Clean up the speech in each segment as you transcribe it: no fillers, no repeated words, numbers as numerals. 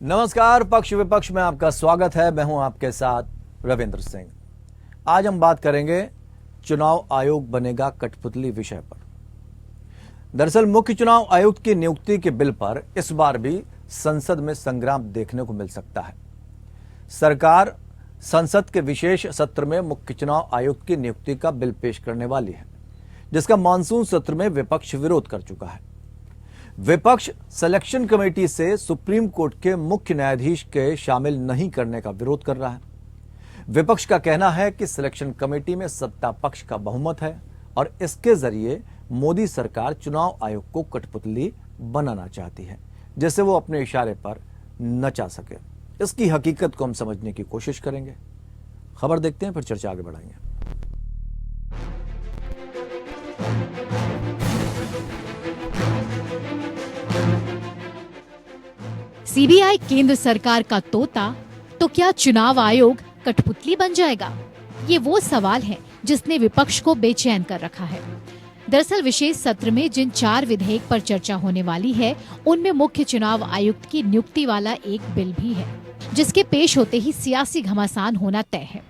नमस्कार, पक्ष विपक्ष में आपका स्वागत है। मैं हूं आपके साथ रविंद्र सिंह। आज हम बात करेंगे चुनाव आयोग बनेगा कठपुतली विषय पर। दरअसल मुख्य चुनाव आयुक्त की नियुक्ति के बिल पर इस बार भी संसद में संग्राम देखने को मिल सकता है। सरकार संसद के विशेष सत्र में मुख्य चुनाव आयुक्त की नियुक्ति का बिल पेश करने वाली है, जिसका मानसून सत्र में विपक्ष विरोध कर चुका है। विपक्ष सिलेक्शन कमेटी से सुप्रीम कोर्ट के मुख्य न्यायाधीश के शामिल नहीं करने का विरोध कर रहा है। विपक्ष का कहना है कि सिलेक्शन कमेटी में सत्ता पक्ष का बहुमत है और इसके जरिए मोदी सरकार चुनाव आयोग को कठपुतली बनाना चाहती है, जिससे वो अपने इशारे पर नचा सके। इसकी हकीकत को हम समझने की कोशिश करेंगे। खबर देखते हैं, फिर चर्चा आगे बढ़ाएंगे। सीबीआई केंद्र सरकार का तोता, तो क्या चुनाव आयोग कठपुतली बन जाएगा? ये वो सवाल है जिसने विपक्ष को बेचैन कर रखा है। दरअसल विशेष सत्र में जिन 4 विधेयक पर चर्चा होने वाली है, उनमें मुख्य चुनाव आयुक्त की नियुक्ति वाला एक बिल भी है, जिसके पेश होते ही सियासी घमासान होना तय है।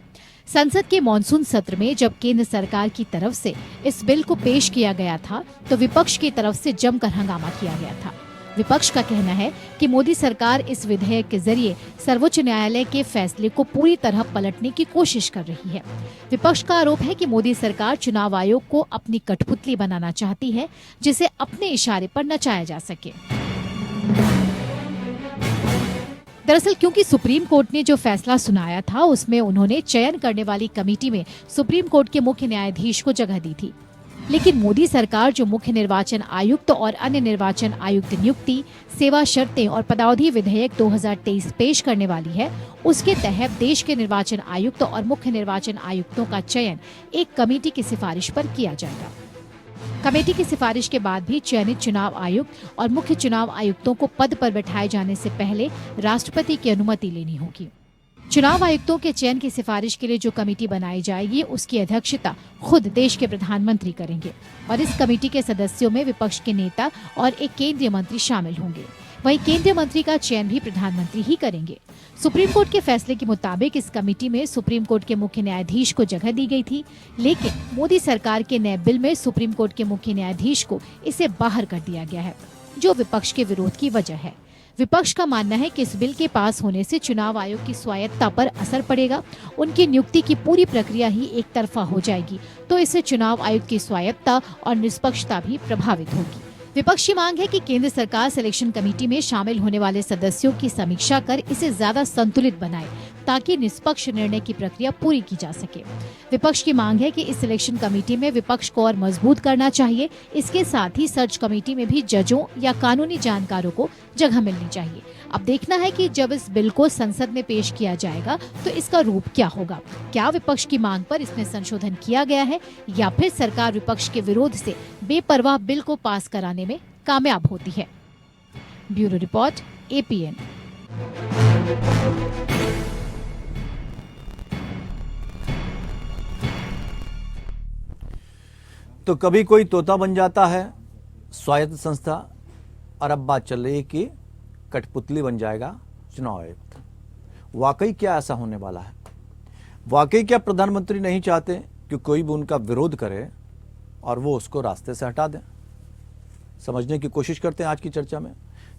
संसद के मॉनसून सत्र में जब केंद्र सरकार की तरफ से इस बिल को पेश किया गया था, तो विपक्ष की तरफ से जमकर हंगामा किया गया था। विपक्ष का कहना है कि मोदी सरकार इस विधेयक के जरिए सर्वोच्च न्यायालय के फैसले को पूरी तरह पलटने की कोशिश कर रही है। विपक्ष का आरोप है कि मोदी सरकार चुनाव आयोग को अपनी कठपुतली बनाना चाहती है, जिसे अपने इशारे पर नचाया जा सके। दरअसल क्योंकि सुप्रीम कोर्ट ने जो फैसला सुनाया था, उसमें उन्होंने चयन करने वाली कमेटी में सुप्रीम कोर्ट के मुख्य न्यायाधीश को जगह दी थी। लेकिन मोदी सरकार जो मुख्य निर्वाचन आयुक्त और अन्य निर्वाचन आयुक्त नियुक्ति, सेवा शर्तें और पदावधि विधेयक 2023 पेश करने वाली है, उसके तहत देश के निर्वाचन आयुक्त और मुख्य निर्वाचन आयुक्तों का चयन एक कमेटी की सिफारिश पर किया जाएगा। कमेटी की सिफारिश के बाद भी चयनित चुनाव आयुक्त और मुख्य चुनाव आयुक्तों को पद पर बैठाए जाने से पहले राष्ट्रपति की अनुमति लेनी होगी। चुनाव आयुक्तों के चयन की सिफारिश के लिए जो कमेटी बनाई जाएगी, उसकी अध्यक्षता खुद देश के प्रधानमंत्री करेंगे और इस कमेटी के सदस्यों में विपक्ष के नेता और एक केंद्रीय मंत्री शामिल होंगे। वहीं केंद्रीय मंत्री का चयन भी प्रधानमंत्री ही करेंगे। सुप्रीम कोर्ट के फैसले के मुताबिक इस कमेटी में सुप्रीम कोर्ट के मुख्य न्यायाधीश को जगह दी गई थी, लेकिन मोदी सरकार के नए बिल में सुप्रीम कोर्ट के मुख्य न्यायाधीश को इसे बाहर कर दिया गया है, जो विपक्ष के विरोध की वजह है। विपक्ष का मानना है कि इस बिल के पास होने से चुनाव आयोग की स्वायत्तता पर असर पड़ेगा। उनकी नियुक्ति की पूरी प्रक्रिया ही एक तरफा हो जाएगी, तो इससे चुनाव आयोग की स्वायत्तता और निष्पक्षता भी प्रभावित होगी। विपक्ष की मांग है कि केंद्र सरकार सिलेक्शन कमेटी में शामिल होने वाले सदस्यों की समीक्षा कर इसे ज्यादा संतुलित बनाए, ताकि निष्पक्ष निर्णय की प्रक्रिया पूरी की जा सके। विपक्ष की मांग है कि इस सिलेक्शन कमेटी में विपक्ष को और मजबूत करना चाहिए। इसके साथ ही सर्च कमेटी में भी जजों या कानूनी जानकारों को जगह मिलनी चाहिए। अब देखना है कि जब इस बिल को संसद में पेश किया जाएगा तो इसका रूप क्या होगा। क्या विपक्ष की मांग पर इसमें संशोधन किया गया है, या फिर सरकार विपक्ष के विरोध से बेपरवाह बिल को पास कराने में कामयाब होती है। Bureau report, APN। तो कभी कोई तोता बन जाता है स्वायत्त संस्था, और अब बात चल रही है कि कठपुतली बन जाएगा चुनाव आयुक्त। वाकई क्या ऐसा होने वाला है? वाकई क्या प्रधानमंत्री नहीं चाहते कि कोई भी उनका विरोध करे और वो उसको रास्ते से हटा दें? समझने की कोशिश करते हैं आज की चर्चा में।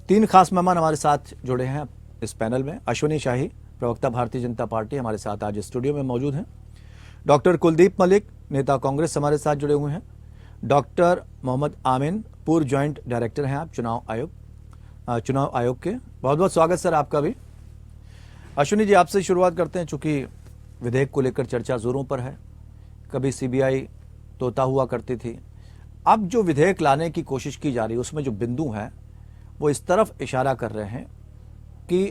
3 खास मेहमान हमारे साथ जुड़े हैं इस पैनल में। अश्विनी शाही, प्रवक्ता भारतीय जनता पार्टी, हमारे साथ आज स्टूडियो में मौजूद हैं। डॉक्टर कुलदीप मलिक, नेता कांग्रेस, हमारे साथ जुड़े हुए हैं। डॉक्टर मोहम्मद आमिन, पूर्व ज्वाइंट डायरेक्टर हैं आप चुनाव आयोग के। बहुत बहुत स्वागत सर आपका भी। अश्विनी जी, आपसे शुरुआत करते हैं। चूंकि विधेयक को लेकर चर्चा जोरों पर है, कभी सीबीआई तोता हुआ करती थी, अब जो विधेयक लाने की कोशिश की जा रही है उसमें जो बिंदु हैं वो इस तरफ इशारा कर रहे हैं कि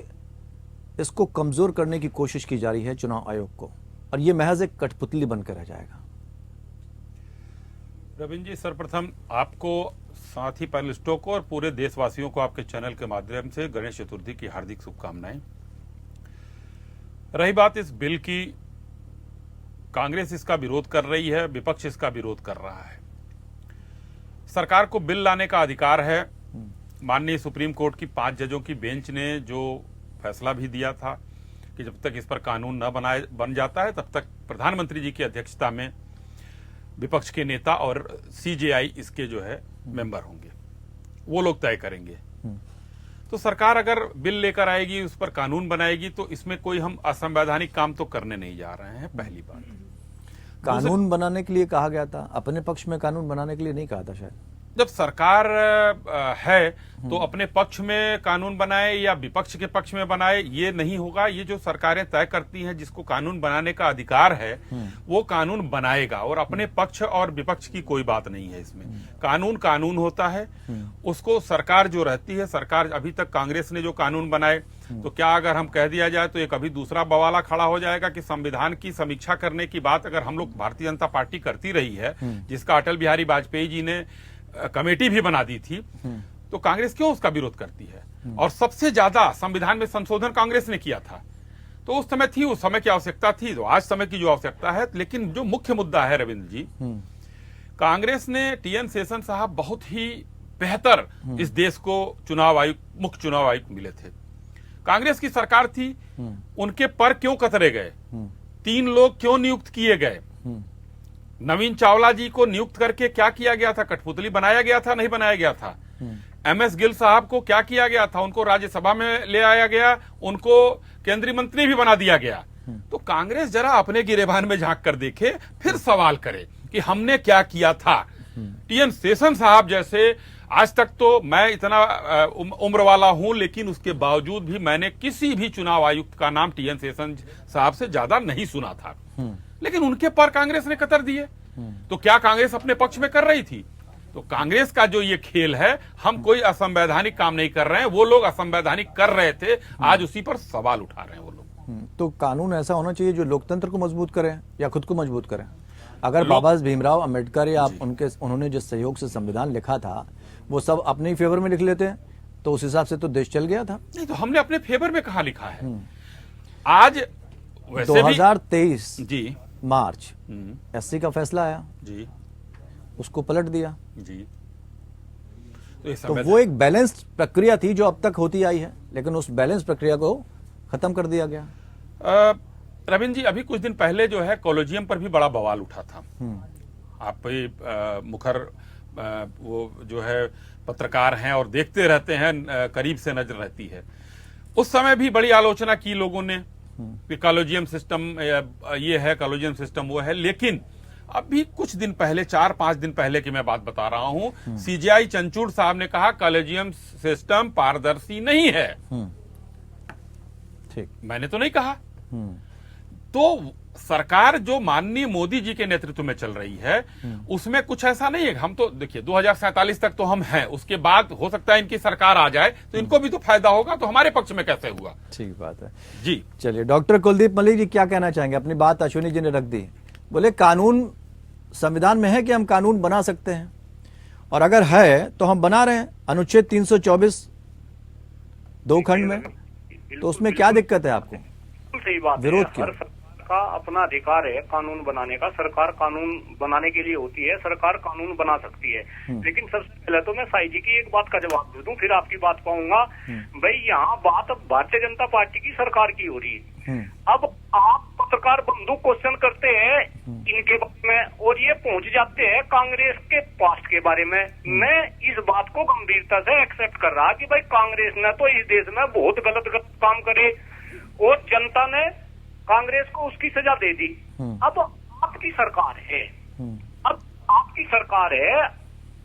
इसको कमजोर करने की कोशिश की जा रही है चुनाव आयोग को, और ये महज एक कठपुतली बनकर रह जाएगा। रविंद्र जी, सर्वप्रथम आपको, साथी पैनलिस्टों को और पूरे देशवासियों को आपके चैनल के माध्यम से गणेश चतुर्थी की हार्दिक शुभकामनाएं। रही बात इस बिल की, कांग्रेस इसका विरोध कर रही है, विपक्ष इसका विरोध कर रहा है। सरकार को बिल लाने का अधिकार है। माननीय सुप्रीम कोर्ट की 5 जजों की बेंच ने जो फैसला भी दिया था कि जब तक इस पर कानून न बन जाता है तब तक प्रधानमंत्री जी की अध्यक्षता में विपक्ष के नेता और सीजेआई इसके जो है मेंबर होंगे, वो लोग तय करेंगे। तो सरकार अगर बिल लेकर आएगी, उस पर कानून बनाएगी, तो इसमें कोई हम असंवैधानिक काम तो करने नहीं जा रहे हैं, पहली बात। कानून बनाने के लिए कहा गया था, अपने पक्ष में कानून बनाने के लिए नहीं कहा था शायद। जब सरकार है तो अपने पक्ष में कानून बनाए या विपक्ष के पक्ष में बनाए, ये नहीं होगा। ये जो सरकारें तय करती हैं, जिसको कानून बनाने का अधिकार है वो कानून बनाएगा, और अपने पक्ष और विपक्ष की कोई बात नहीं है इसमें। कानून कानून होता है, उसको सरकार जो रहती है, सरकार अभी तक कांग्रेस ने जो कानून बनाए, तो क्या अगर हम कह दिया जाए तो एक अभी दूसरा बवाला खड़ा हो जाएगा कि संविधान की समीक्षा करने की बात अगर हम लोग भारतीय जनता पार्टी करती रही है, जिसका अटल बिहारी वाजपेयी जी ने कमेटी भी बना दी थी, तो कांग्रेस क्यों उसका विरोध करती है? और सबसे ज्यादा संविधान में संशोधन कांग्रेस ने किया था, तो उस समय थी, उस समय की आवश्यकता थी, तो आज समय की जो आवश्यकता है। लेकिन जो मुख्य मुद्दा है रविंद्र जी, कांग्रेस ने टीएन शेषन साहब बहुत ही बेहतर इस देश को चुनाव आयुक्त, मुख्य चुनाव आयुक्त मिले थे। कांग्रेस की सरकार थी, उनके पर क्यों कतरे गए? 3 लोग क्यों नियुक्त किए गए? नवीन चावला जी को नियुक्त करके क्या किया गया था? कठपुतली बनाया गया था? नहीं बनाया गया था? एमएस गिल साहब को क्या किया गया था? उनको राज्यसभा में ले आया गया, उनको केंद्रीय मंत्री भी बना दिया गया। तो कांग्रेस जरा अपने गिरेबान में झांक कर देखे, फिर सवाल करे कि हमने क्या किया था। टीएन शेषन साहब जैसे, आज तक तो मैं इतना उम्र वाला हूं, लेकिन उसके बावजूद भी मैंने किसी भी चुनाव आयुक्त का नाम टीएन शेषन साहब से ज्यादा नहीं सुना था, लेकिन उनके पर कांग्रेस ने कतर दिए। तो क्या कांग्रेस अपने पक्ष में कर रही थी? तो कांग्रेस का जो ये खेल है, हम कोई असंवैधानिक काम नहीं कर रहे हैं, वो लोग असंवैधानिक कर रहे थे, आज उसी पर सवाल उठा रहे हैं वो लोग। तो कानून ऐसा होना चाहिए जो लोकतंत्र को मजबूत करे या खुद को मजबूत करे। अगर बाबा भीमराव अंबेडकर या उन्होंने जिस सहयोग से संविधान लिखा था, वो सब अपने ही फेवर में लिख लेते हैं, तो उस हिसाब से तो देश चल गया था। नहीं, तो हमने अपने फेवर में कहा लिखा है। आज वैसे 2023 जी मार्च एससी का फैसला आया जी, उसको पलट दिया जी। तो वो एक बैलेंस्ड प्रक्रिया थी जो अब तक होती आई है, लेकिन उस बैलेंस प्रक्रिया को खत्म कर दिया गया। रविंद्र जी, अभी कुछ दिन पहले जो है कॉलेजियम पर भी बड़ा बवाल उठा था। आप मुखर वो जो है पत्रकार हैं और देखते रहते हैं, करीब से नजर रहती है। उस समय भी बड़ी आलोचना की लोगों ने कि कॉलेजियम सिस्टम ये है, कॉलेजियम सिस्टम वो है। लेकिन अभी कुछ दिन पहले, 4-5 दिन पहले की मैं बात बता रहा हूं, सीजेआई चंचूड़ साहब ने कहा कॉलेजियम सिस्टम पारदर्शी नहीं है। ठीक, मैंने तो नहीं कहा। तो सरकार जो माननीय मोदी जी के नेतृत्व में चल रही है, उसमें कुछ ऐसा नहीं है। हम तो देखिए 2047 तक तो हम हैं, उसके बाद हो सकता है इनकी सरकार आ जाए तो इनको भी तो फायदा होगा, तो हमारे पक्ष में कैसे हुआ? ठीक बात है जी। चलिए, डॉक्टर कुलदीप मलिक जी क्या कहना चाहेंगे? अपनी बात अश्विनी जी ने रख दी। बोले कानून संविधान में है कि हम कानून बना सकते हैं, और अगर है तो हम बना रहे हैं। अनुच्छेद 324 2 खंड में, तो उसमें क्या दिक्कत है आपको? सही बात है। विरोध क्यों? का अपना अधिकार है कानून बनाने का, सरकार कानून बनाने के लिए होती है, सरकार कानून बना सकती है। लेकिन सबसे पहले तो मैं साई जी की एक बात का जवाब दे दूं, फिर आपकी बात कहूंगा। भाई यहाँ बात भारतीय जनता पार्टी की सरकार की हो रही है। अब आप पत्रकार बंधु क्वेश्चन करते हैं इनके बारे में, और ये पहुंच जाते हैं कांग्रेस के पास्ट के बारे में। मैं इस बात को गंभीरता से एक्सेप्ट कर रहा कि भाई कांग्रेस ने तो इस देश में बहुत गलत काम करे, और जनता ने कांग्रेस को उसकी सजा दे दी। अब आपकी सरकार है, अब आपकी सरकार है,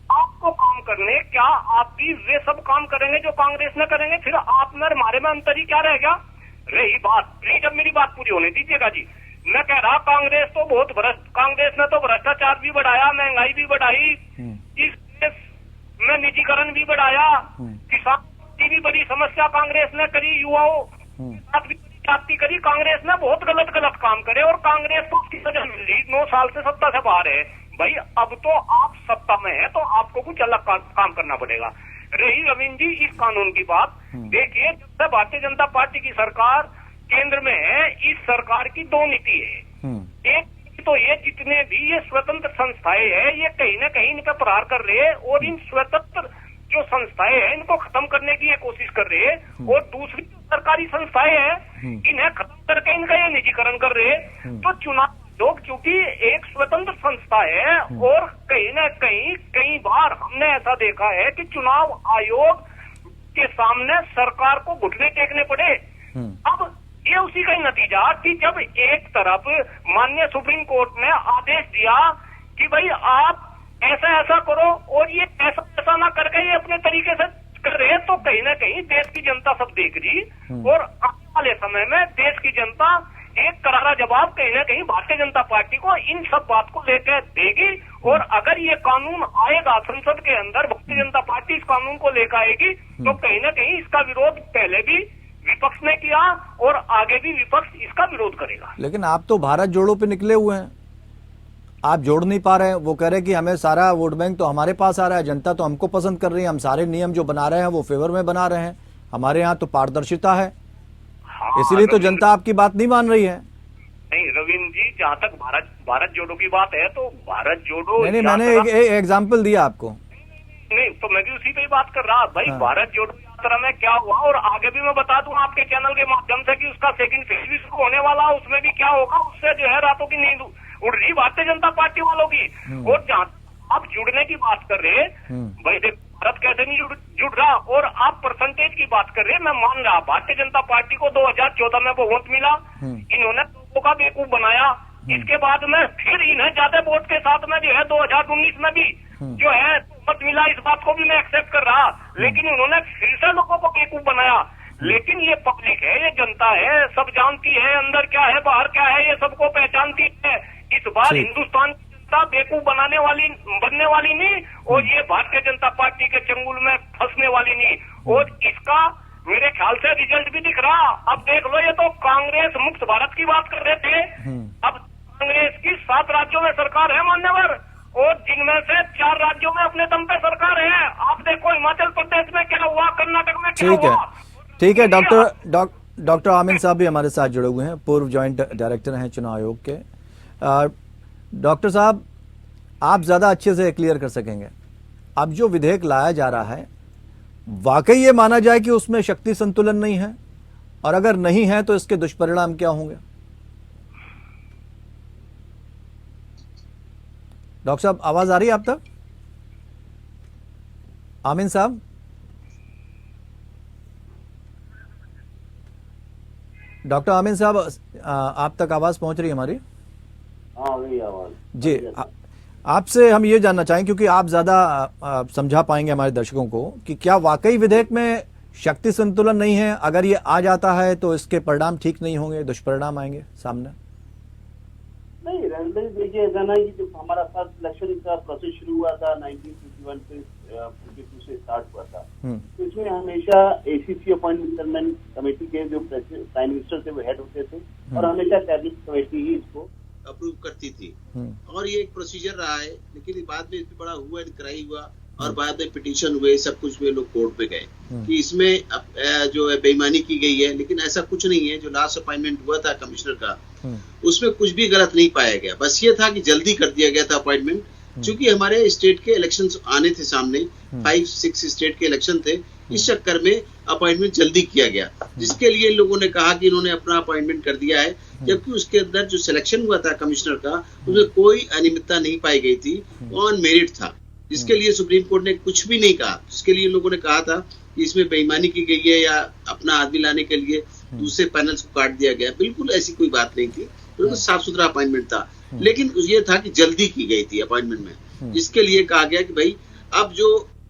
आपको काम करने, क्या आप भी वे सब काम करेंगे जो कांग्रेस ने करेंगे? फिर आप में हमारे में अंतर ही क्या रह गया? रही बात, प्लीज अब मेरी बात पूरी होने दीजिएगा जी। मैं कह रहा कांग्रेस तो बहुत कांग्रेस ने तो भ्रष्टाचार भी बढ़ाया, महंगाई भी बढ़ाई, इस देश में निजीकरण भी बढ़ाया, किसान की भी बड़ी समस्या कांग्रेस ने करी, युवाओं साथ भी जाति करी। कांग्रेस ने बहुत गलत काम करे, और कांग्रेस को उसकी सजा मिल रही। 9 साल से सत्ता से बाहर है। भाई अब तो आप सत्ता में है, तो आपको कुछ अलग काम करना पड़ेगा। रही रविंद्र जी इस कानून की बात, देखिए जब से भारतीय जनता पार्टी की सरकार केंद्र में है, इस सरकार की 2 नीति है। एक तो ये जितने भी ये स्वतंत्र संस्थाएं हैं, ये कहीं ना कहीं इन पर प्रहार कर रहे हैं, और इन स्वतंत्र जो संस्थाएं हैं इनको खत्म करने की ये कोशिश कर रहे हैं। और दूसरी सरकारी संस्थाएं हैं, इन्हें खत्म करके इनका ये निजीकरण कर रहे हैं। तो चुनाव आयोग चूंकि एक स्वतंत्र संस्था है, और कहीं ना कहीं कई बार हमने ऐसा देखा है कि चुनाव आयोग के सामने सरकार को घुटने टेकने पड़े। अब ये उसी का ही नतीजा कि जब एक तरफ माननीय सुप्रीम कोर्ट ने आदेश दिया कि भाई आप ऐसा ऐसा करो, और ये ऐसा ऐसा ना करके ये अपने तरीके से कर रहे, तो कहीं ना कहीं देश की जनता सब देख रही, और आने वाले समय में देश की जनता एक करारा जवाब कहीं ना कहीं भारतीय जनता पार्टी को इन सब बात को लेकर देगी। और अगर ये कानून आएगा संसद के अंदर, भारतीय जनता पार्टी इस कानून को लेकर आएगी, तो कहीं ना कहीं इसका विरोध पहले भी विपक्ष ने किया और आगे भी विपक्ष इसका विरोध करेगा। लेकिन आप तो भारत जोड़ो पे निकले हुए हैं, आप जोड़ नहीं पा रहे हैं। वो कह रहे हैं कि हमें सारा वोट बैंक तो हमारे पास आ रहा है, जनता तो हमको पसंद कर रही है, हम सारे नियम जो बना रहे हैं वो फेवर में बना रहे हैं, हमारे यहाँ तो पारदर्शिता है, इसीलिए तो जनता आपकी बात नहीं मान रही है। नहीं रविंद्र जी, जहाँ तक भारत जोड़ो की बात है, तो भारत जोड़ो नहीं, मैंने एक एग्जाम्पल दिया आपको। नहीं, तो मैं भी उसी पे ही बात कर रहा भाई। भारत जोड़ो यात्रा में क्या हुआ, और आगे भी मैं बता दूं आपके चैनल के माध्यम से कि उसका सेकंड फेज भी शुरू होने वाला, उसमें भी क्या होगा, उससे जो है रातों की नींद उड़ रही भारतीय जनता पार्टी वालों की। और जहाँ आप जुड़ने की बात कर रहे हैं भाई, देखो भारत कैसे नहीं जुड़ रहा, और आप परसेंटेज की बात कर रहे हैं, मैं मान रहा भारतीय जनता पार्टी को 2014 में बहुमत मिला, इन्होंने लोगों का बेवकूफ बनाया। इसके बाद में फिर इन्हें ज्यादा वोट के साथ में जो है 2019 में भी जो है मत मिला, इस बात को भी मैं एक्सेप्ट कर रहा, लेकिन उन्होंने फिर से लोगों को बेवकूफ बनाया। लेकिन ये पब्लिक है, ये जनता है, सब जानती है अंदर क्या है बाहर क्या है, ये सबको पहचानती है। इस बार हिंदुस्तान की जनता बेवकूफ बनने वाली नहीं, और ये भारतीय जनता पार्टी के चंगुल में फंसने वाली नहीं। और इसका मेरे ख्याल से रिजल्ट भी दिख रहा। अब देख लो, ये तो कांग्रेस मुक्त भारत की बात कर रहे थे, अब कांग्रेस की 7 राज्यों में सरकार है मान्यवर, और जिनमें से 4 राज्यों में अपने दम पे सरकार है। आप देखो हिमाचल प्रदेश में क्या हुआ, कर्नाटक में क्या हुआ। ठीक है, डॉक्टर आमिन साहब भी हमारे साथ जुड़े हुए हैं, पूर्व ज्वाइंट डायरेक्टर हैं चुनाव आयोग के। डॉक्टर साहब, आप ज्यादा अच्छे से क्लियर कर सकेंगे, अब जो विधेयक लाया जा रहा है वाकई ये माना जाए कि उसमें शक्ति संतुलन नहीं है, और अगर नहीं है तो इसके दुष्परिणाम क्या होंगे? डॉक्टर साहब, आवाज आ रही है आप तक? आमिन साहब, डॉक्टर आमिन साहब, आप तक आवाज पहुंच रही है हमारी? हाँ, वही आवाज जी। आपसे हम ये जानना चाहें, क्योंकि आप ज्यादा समझा पाएंगे हमारे दर्शकों को, कि क्या वाकई विधेयक में शक्ति संतुलन नहीं है? अगर ये आ जाता है तो इसके परिणाम ठीक नहीं होंगे, दुष्परिणाम आएंगे सामने? नहीं, रणधीर देखिए, ऐसा ना कि जब हमारा फर्स्ट इलेक्शन का प्रोसेस शुरू हुआ था 1951 से 52 से स्टार्ट हुआ था, तो इसमें हमेशा एसीसी अपॉइंटमेंट कमेटी के जो प्राइम मिनिस्टर थे वो हेड होते थे, और हमेशा कैबिनेट कमेटी ही इसको अप्रूव करती थी, और ये एक प्रोसीजर रहा है। लेकिन बाद में इसमें बड़ा हुआ इंक्वायरी हुआ, और बाद में पिटीशन हुए, सब कुछ हुए, लोग कोर्ट पे गए कि इसमें जो है बेईमानी की गई है। लेकिन ऐसा कुछ नहीं है। जो लास्ट अपॉइंटमेंट हुआ था कमिश्नर का, उसमें कुछ भी गलत नहीं पाया गया। बस ये था कि जल्दी कर दिया गया था अपॉइंटमेंट, क्योंकि हमारे स्टेट के इलेक्शंस आने थे सामने, 5-6 स्टेट के इलेक्शन थे, इस चक्कर में अपॉइंटमेंट जल्दी किया गया, जिसके लिए लोगों ने कहा कि इन्होंने अपना अपॉइंटमेंट कर दिया है। जबकि उसके अंदर जो सिलेक्शन हुआ था कमिश्नर का, उसमें कोई अनियमितता नहीं पाई गई थी, ऑन मेरिट था, जिसके लिए सुप्रीम कोर्ट ने कुछ भी नहीं कहा। जिसके लिए लोगों ने कहा था कि इसमें बेईमानी की गई है या अपना आदमी लाने के लिए दूसरे पैनल्स को काट दिया गया, बिल्कुल ऐसी कोई बात नहीं थी। बिल्कुल साफ सुथरा अपॉइंटमेंट था। लेकिन ये था कि जल्दी की गई थी अपॉइंटमेंट में, जिसके लिए कहा गया कि भाई अब जो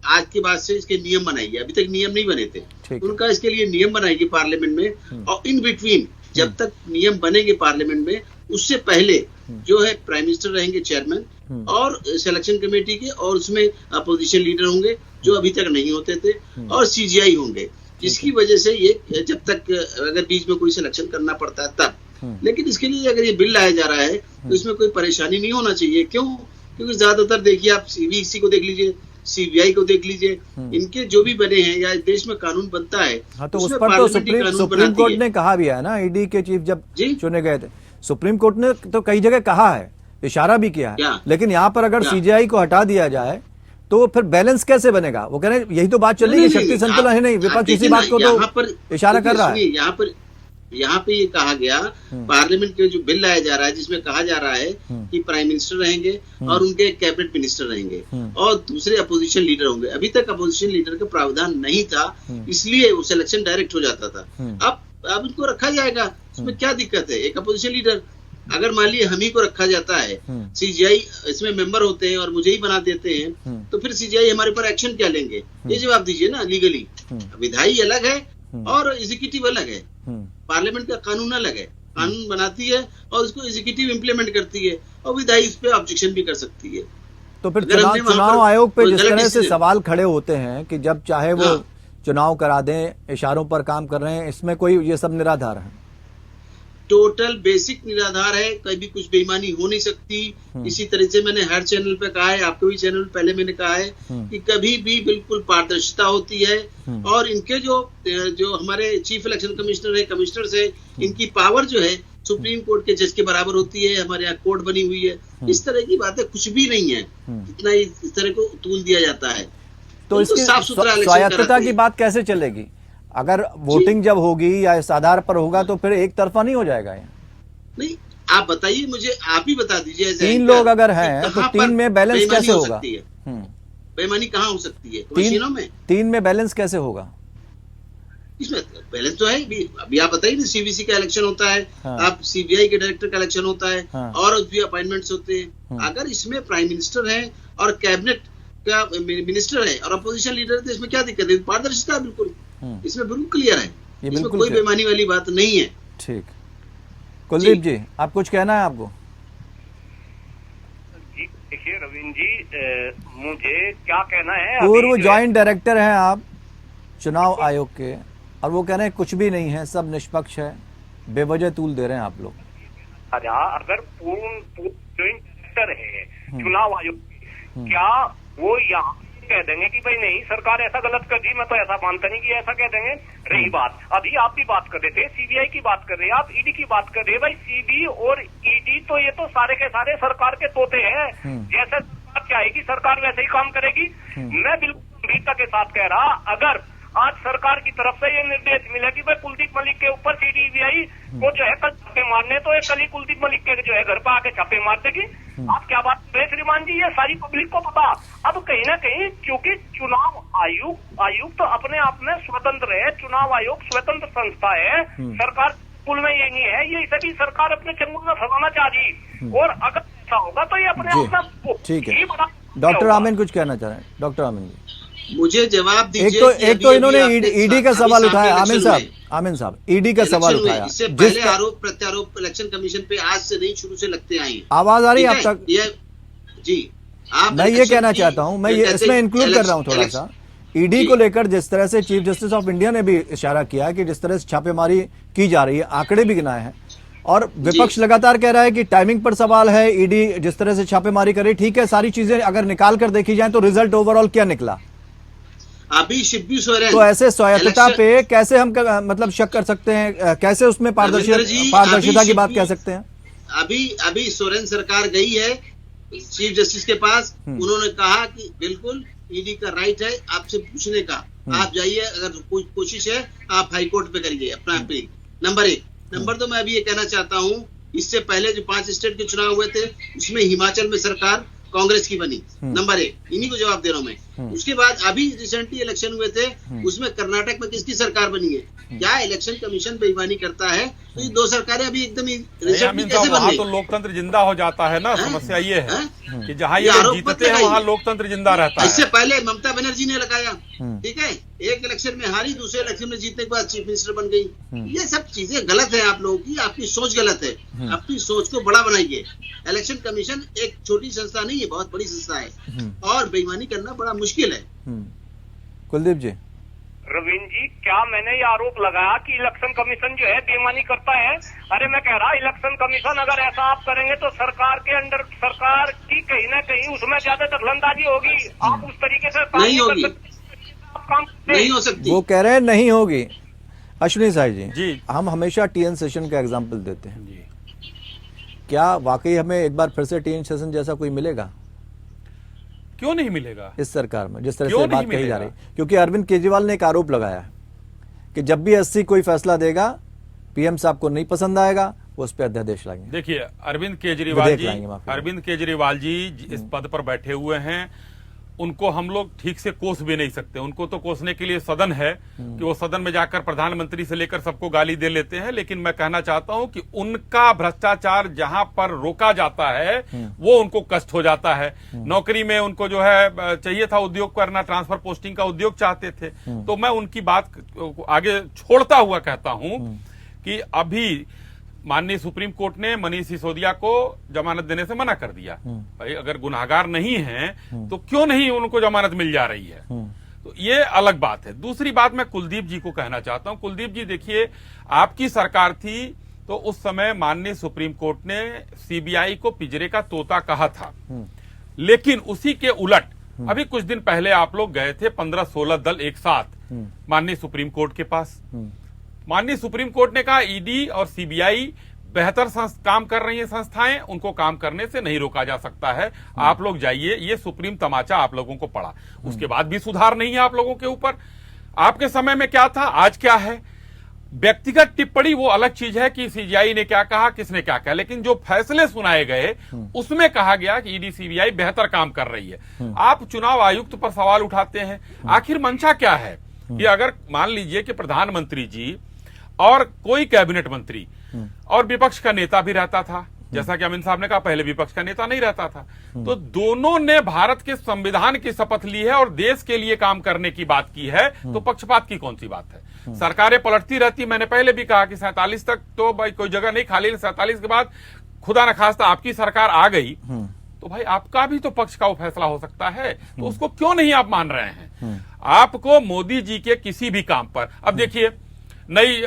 आज के बाद से इसके नियम बनाइए। अभी तक नियम नहीं बने थे, उनका इसके लिए नियम बनाएंगे पार्लियामेंट में, और इन बिटवीन जब तक नियम बनेंगे पार्लियामेंट में, उससे पहले जो है प्राइम मिनिस्टर रहेंगे चेयरमैन, और सिलेक्शन कमेटी के, और उसमें अपोजिशन लीडर होंगे जो अभी तक नहीं होते थे, और सीजीआई होंगे। जिसकी वजह से ये जब तक अगर बीच में कोई सिलेक्शन करना पड़ता है तब, लेकिन इसके लिए अगर ये बिल लाया जा रहा है तो इसमें कोई परेशानी नहीं होना चाहिए। क्यों? क्योंकि ज्यादातर देखिए, आप सीबीसी को देख लीजिए, सीबीआई को देख लीजिए, इनके जो भी बने हैं या देश में कानून बनता है, हाँ, तो उस पर तो सुप्रीम कोर्ट ने कहा भी है ना, ईडी के चीफ जब चुने गए थे, सुप्रीम कोर्ट ने तो कई जगह कहा है, इशारा भी किया है। लेकिन यहाँ पर अगर सीजीआई को हटा दिया जाए तो फिर बैलेंस कैसे बनेगा? वो कह रहे हैं यही तो बात चल रही है, शक्ति संतुलन है नहीं, विपक्ष इसी बात को तो इशारा कर रहा है। यहाँ पे ये कहा गया, पार्लियामेंट के जो बिल लाया जा रहा है जिसमें कहा जा रहा है कि प्राइम मिनिस्टर रहेंगे और उनके कैबिनेट मिनिस्टर रहेंगे और दूसरे अपोजिशन लीडर होंगे। अभी तक अपोजिशन लीडर का प्रावधान नहीं था, इसलिए वो सिलेक्शन डायरेक्ट हो जाता था। अब उनको रखा जाएगा, उसमें क्या दिक्कत है? एक अपोजिशन लीडर, अगर मान लीजिए हम ही को रखा जाता है, सीजीआई इसमें मेंबर होते हैं और मुझे ही बना देते हैं, तो फिर सीजीआई हमारे पर एक्शन क्या लेंगे? ये जवाब दीजिए ना। लीगली विधायी अलग है और एग्जीक्यूटिव अलग है, पार्लियामेंट का कानून अलग है। कानून बनाती है और उसको एग्जीक्यूटिव इम्प्लीमेंट करती है और विधायी इस पे ऑब्जेक्शन भी कर सकती है। तो फिर चुनाव आयोग पे जिस तरह से सवाल खड़े होते हैं कि जब चाहे वो चुनाव करा दें, इशारों पर काम कर रहे हैं, इसमें कोई ये सब निराधार है? टोटल बेसिक निराधार है, कभी कुछ बेईमानी हो नहीं सकती। इसी तरह से मैंने हर चैनल पे कहा है, आपके भी चैनल पहले मैंने कहा है कि कभी भी बिल्कुल पारदर्शिता होती है और इनके जो हमारे चीफ इलेक्शन कमिश्नर है, कमिश्नर्स है, इनकी पावर जो है सुप्रीम कोर्ट के जज के बराबर होती है। हमारे यहाँ कोर्ट बनी हुई है। इस तरह की बातें कुछ भी नहीं है, इतना ही इस तरह को तूल दिया जाता है। तो इसकी साफ सुथरा स्वायत्तता की बात कैसे चलेगी? अगर वोटिंग जब होगी या इस आधार पर होगा तो फिर एक तरफा नहीं हो जाएगा? नहीं, आप बताइए मुझे, आप ही बता दीजिए। 3 लोग अगर हैं तो 3 में बैलेंस कैसे होगा? बेईमानी कहाँ हो सकती है? मशीनों में 3 में बैलेंस कैसे होगा? इसमें बैलेंस तो है। अभी आप बताइए ना, सीबीसी का इलेक्शन होता है, आप सीबीआई के डायरेक्टर का इलेक्शन होता है और भी अपॉइंटमेंट्स होते हैं। अगर इसमें प्राइम मिनिस्टर है और कैबिनेट का मिनिस्टर है और अपोजिशन लीडर है तो इसमें क्या दिक्कत है? पारदर्शिता बिल्कुल, इसमें बिल्कुल क्लियर है, इसमें कोई बेईमानी वाली बात नहीं है। ठीक। कुलदीप जी, आप कुछ कहना है आपको? जी देखिए रविंद्र जी, मुझे क्या कहना है, पूर्व ज्वाइंट डायरेक्टर हैं आप चुनाव आयोग के, और वो कह रहे हैं कुछ भी नहीं है, सब निष्पक्ष है, बेवजह तूल दे रहे हैं आप लोग। अगर पूर्ण ज्वाइंट डायरेक्टर है चुनाव आयोग, क्या वो यहाँ कह देंगे कि भाई नहीं सरकार ऐसा गलत कर दी, मैं तो ऐसा मानता नहीं कि ऐसा कह देंगे? रही बात, अभी आप भी बात कर रहे थे, सीबीआई की बात कर रहे हैं, आप ईडी की बात कर रहे हैं। भाई सीबी और ईडी तो ये तो सारे के सारे सरकार के तोते हैं। जैसे सरकार चाहेगी सरकार वैसे ही काम करेगी। मैं बिल्कुल गंभीरता के साथ कह रहा, अगर आज सरकार की तरफ से ये निर्देश मिला कि भाई कुलदीप मलिक के ऊपर सीबीआई को जो है कल छापे मारने, तो ये कल ही कुलदीप मलिक के जो है घर पर आके छापे मार देगी। आप क्या बात कर रहे हैं श्रीमान जी? ये सारी पब्लिक को पता। अब कहीं ना कहीं क्योंकि चुनाव आयुक्त तो अपने आप में स्वतंत्र है, चुनाव आयोग स्वतंत्र संस्था है, सरकार कुल में ये नहीं है, ये इसे भी सरकार अपने चंगुल में फंसाना चाह रही। और अगर ऐसा होगा तो ये अपने आप में ठीक है। डॉक्टर आमिन कुछ कहना चाह रहे हैं? डॉक्टर आमिन जी मुझे जवाब दीजिए। एक तो इन्होंने ईडी का सवाल उठाया। आमिन साहब ईडी का सवाल उठाया। इससे पहले आरोप प्रत्यारोप इलेक्शन कमीशन पे आज से नहीं, शुरू से लगते आए हैं। आवाज आ रही है आप तक? जी, मैं ये कहना चाहता हूं, मैं ये इसमें इंक्लूड कर रहा हूं थोड़ा सा। ईडी को लेकर जिस तरह से चीफ जस्टिस ऑफ इंडिया ने भी इशारा किया है कि जिस तरह से छापेमारी की जा रही है, आंकड़े भी गिनाए हैं, और विपक्ष लगातार कह रहा है कि टाइमिंग पर सवाल है, ईडी जिस तरह से छापेमारी कर रही, ठीक है, सारी चीजें अगर निकाल कर देखी जाए तो रिजल्ट ओवरऑल क्या निकला? अभी शिब्बू सोरेन तो ऐसे स्वायत्तता पे कैसे हम मतलब शक कर सकते हैं? कैसे उसमें पारदर्शिता की बात कह सकते हैं? अभी सोरेन सरकार गई है चीफ जस्टिस के पास, उन्होंने कहा कि बिल्कुल ईडी का राइट है आपसे पूछने का, आप जाइए, अगर कोई कोशिश है आप हाईकोर्ट पे करिए अपना अपील। नंबर 1। नंबर 2, मैं अभी ये कहना चाहता हूँ, इससे पहले जो 5 स्टेट के चुनाव हुए थे उसमें हिमाचल में सरकार कांग्रेस की बनी। नंबर 1, इन्हीं को जवाब दे रहा हूं मैं। उसके बाद अभी रिसेंटली इलेक्शन हुए थे, उसमें कर्नाटक में किसकी सरकार बनी है? क्या इलेक्शन कमीशन बेईमानी करता है? तो ये 2 सरकारें अभी एकदम रिसेंटली कैसे बन गई? तो लोकतंत्र जिंदा हो जाता है ना। समस्या ये है कि जहां ये लोग जीतते हैं वहां लोकतंत्र जिंदा रहता है। इससे पहले ममता बनर्जी ने लगाया, ठीक है, एक इलेक्शन में हारी, दूसरे इलेक्शन में जीतने के बाद चीफ मिनिस्टर बन गई। ये सब चीजें गलत है आप लोगों की, आपकी सोच गलत है। अपनी सोच को बड़ा बनाइए। इलेक्शन कमीशन एक छोटी संस्था नहीं है, बहुत बड़ी संस्था है और बेईमानी करना बड़ा मुश्किल है। कुलदीप जी। रविंद्र जी, क्या मैंने ये आरोप लगाया कि इलेक्शन कमीशन जो है बेईमानी करता है? अरे मैं कह रहा इलेक्शन कमीशन अगर ऐसा आप करेंगे तो सरकार के अंडर, सरकार की कहीं ना कहीं उसमें ज्यादा दखलंदाजी होगी। आप उस तरीके से नहीं होगी, नहीं हो सकती। वो कह रहे हैं नहीं होगी। अश्विनी साई जी, जी, हम हमेशा टीएन सेशन का एग्जाम्पल देते हैं जी। क्या वाकई हमें एक बार फिर से टीएन सेशन जैसा कोई मिलेगा? क्यों नहीं मिलेगा इस सरकार में, जिस तरह क्यों से नहीं बात कही जा मिलेगा? रही है? क्योंकि अरविंद केजरीवाल ने एक आरोप लगाया है कि जब भी एससी कोई फैसला देगा, पीएम साहब को नहीं पसंद आएगा, वो उस पर अध्यादेश लाएंगे। देखिए, अरविंद विधेयक केजरीवाल जी इस पद पर बैठे हुए हैं, उनको हम लोग ठीक से कोस भी नहीं सकते। उनको तो कोसने के लिए सदन है कि वो सदन में जाकर प्रधानमंत्री से लेकर सबको गाली दे लेते हैं। लेकिन मैं कहना चाहता हूं कि उनका भ्रष्टाचार जहां पर रोका जाता है वो उनको कष्ट हो जाता है। नौकरी में उनको जो है चाहिए था उद्योग करना, ट्रांसफर पोस्टिंग का उद्योग चाहते थे। तो मैं उनकी बात आगे छोड़ता हुआ कहता हूं कि अभी माननीय सुप्रीम कोर्ट ने मनीष सिसोदिया को जमानत देने से मना कर दिया। भाई अगर गुनाहगार नहीं हैं तो क्यों नहीं उनको जमानत मिल जा रही है? तो ये अलग बात है। दूसरी बात मैं कुलदीप जी को कहना चाहता हूं। कुलदीप जी देखिए, आपकी सरकार थी तो उस समय माननीय सुप्रीम कोर्ट ने सीबीआई को पिंजरे का तोता कहा था, लेकिन उसी के उलट अभी कुछ दिन पहले आप लोग गए थे 15-16 दल एक साथ माननीय सुप्रीम कोर्ट के पास। माननीय सुप्रीम कोर्ट ने कहा ईडी और सीबीआई बेहतर काम कर रही है संस्थाएं, उनको काम करने से नहीं रोका जा सकता है, आप लोग जाइए। ये सुप्रीम तमाचा आप लोगों को पड़ा, उसके बाद भी सुधार नहीं है आप लोगों के ऊपर। आपके समय में क्या था, आज क्या है? व्यक्तिगत टिप्पणी वो अलग चीज है कि सीबीआई ने क्या कहा, किसने क्या कहा, लेकिन जो फैसले सुनाए गए उसमें कहा गया कि ईडी सीबीआई बेहतर काम कर रही है। आप चुनाव आयुक्त पर सवाल उठाते हैं, आखिर मंशा क्या है? कि अगर मान लीजिए कि प्रधानमंत्री जी और कोई कैबिनेट मंत्री और विपक्ष का नेता भी रहता था, जैसा कि अमित साहब ने कहा पहले विपक्ष का नेता नहीं रहता था, तो दोनों ने भारत के संविधान की शपथ ली है और देश के लिए काम करने की बात की है, तो पक्षपात की कौन सी बात है? सरकारें पलटती रहती। मैंने पहले भी कहा कि 47 तक तो भाई कोई जगह नहीं खाली, 47 के बाद खुदा न खास्ता आपकी सरकार आ गई तो भाई आपका भी तो पक्ष का वो फैसला हो सकता है, तो उसको क्यों नहीं आप मान रहे हैं? आपको मोदी जी के किसी भी काम पर, अब देखिए नई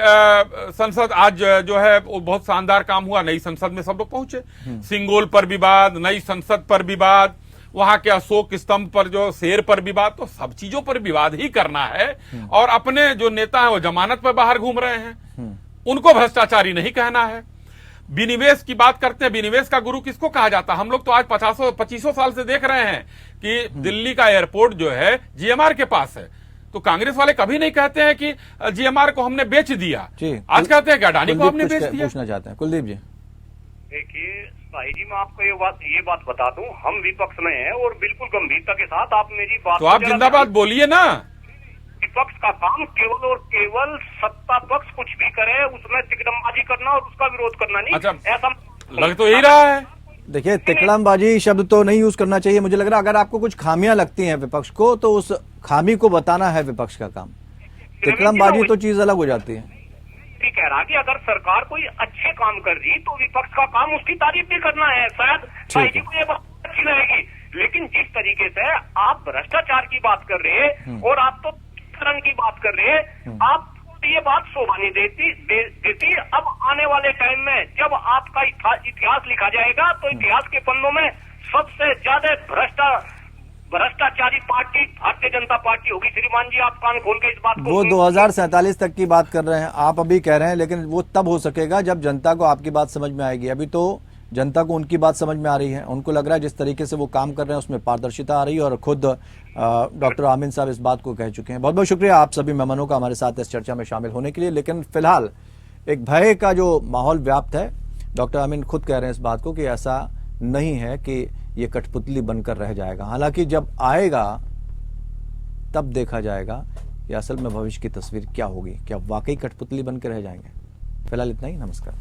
संसद आज जो है वो बहुत शानदार काम हुआ, नई संसद में सब लोग पहुंचे। सिंगोल पर विवाद, नई संसद पर विवाद, वहां के अशोक स्तंभ पर जो शेर पर विवाद, तो सब चीजों पर विवाद ही करना है। और अपने जो नेता है वो जमानत पर बाहर घूम रहे हैं, उनको भ्रष्टाचारी नहीं कहना है। विनिवेश की बात करते हैं, विनिवेश का गुरु किसको कहा जाता है? हम लोग तो आज 2500 साल से देख रहे हैं कि दिल्ली का एयरपोर्ट जो है जीएमआर के पास है, तो कांग्रेस वाले कभी नहीं कहते हैं कि जीएमआर को हमने बेच दिया। आज कहते हैं कि अडानी को हमने बेच दिया। पूछना चाहते हैं कुलदीप जी। देखिए भाई जी, मैं आपको ये बात बता दूं, हम विपक्ष में हैं और बिल्कुल गंभीरता के साथ आप मेरी बात तो आप जिंदाबाद बोलिए ना। विपक्ष का काम केवल और केवल सत्ता पक्ष कुछ भी करे उसमें तिकड़मबाजी करना और उसका विरोध करना नहीं। अच्छा, ऐसा लग तो यही रहा है। देखिए, तिकड़मबाजी शब्द तो नहीं यूज करना चाहिए। मुझे लग रहा है अगर आपको कुछ खामियां लगती हैं विपक्ष को तो उस खामी को बताना है विपक्ष का काम। तिकड़मबाजी तो चीज अलग हो जाती है। कह रहा कि अगर सरकार कोई अच्छे काम कर रही तो विपक्ष का काम उसकी तारीफ भी करना है। शायद भाई जी को ये बात अच्छी लगेगी, लेकिन जिस तरीके से आप भ्रष्टाचार की बात कर रहे हैं और आप तो रंग की बात कर रहे हैं, आप ये बात शोभा नहीं देती। अब आने वाले टाइम में जब आपका इतिहास लिखा जाएगा तो इतिहास के पन्नों में सबसे ज्यादा भ्रष्टाचारी पार्टी भारतीय जनता पार्टी होगी। श्रीमान जी, आप कान खोल के इस बात को, वो 2047 तक की बात कर रहे हैं, आप अभी कह रहे हैं, लेकिन वो तब हो सकेगा जब जनता को आपकी बात समझ में आएगी। अभी तो जनता को उनकी बात समझ में आ रही है, उनको लग रहा है जिस तरीके से वो काम कर रहे हैं उसमें पारदर्शिता आ रही है, और खुद डॉक्टर आमिन साहब इस बात को कह चुके हैं। बहुत बहुत शुक्रिया आप सभी मेहमानों का हमारे साथ इस चर्चा में शामिल होने के लिए। लेकिन फिलहाल एक भय का जो माहौल व्याप्त है, डॉक्टर आमिन खुद कह रहे हैं इस बात को कि ऐसा नहीं है कि ये कठपुतली बनकर रह जाएगा। हालांकि जब आएगा तब देखा जाएगा कि असल में भविष्य की तस्वीर क्या होगी, क्या वाकई कठपुतली बनकर रह जाएंगे। फिलहाल इतना ही, नमस्कार।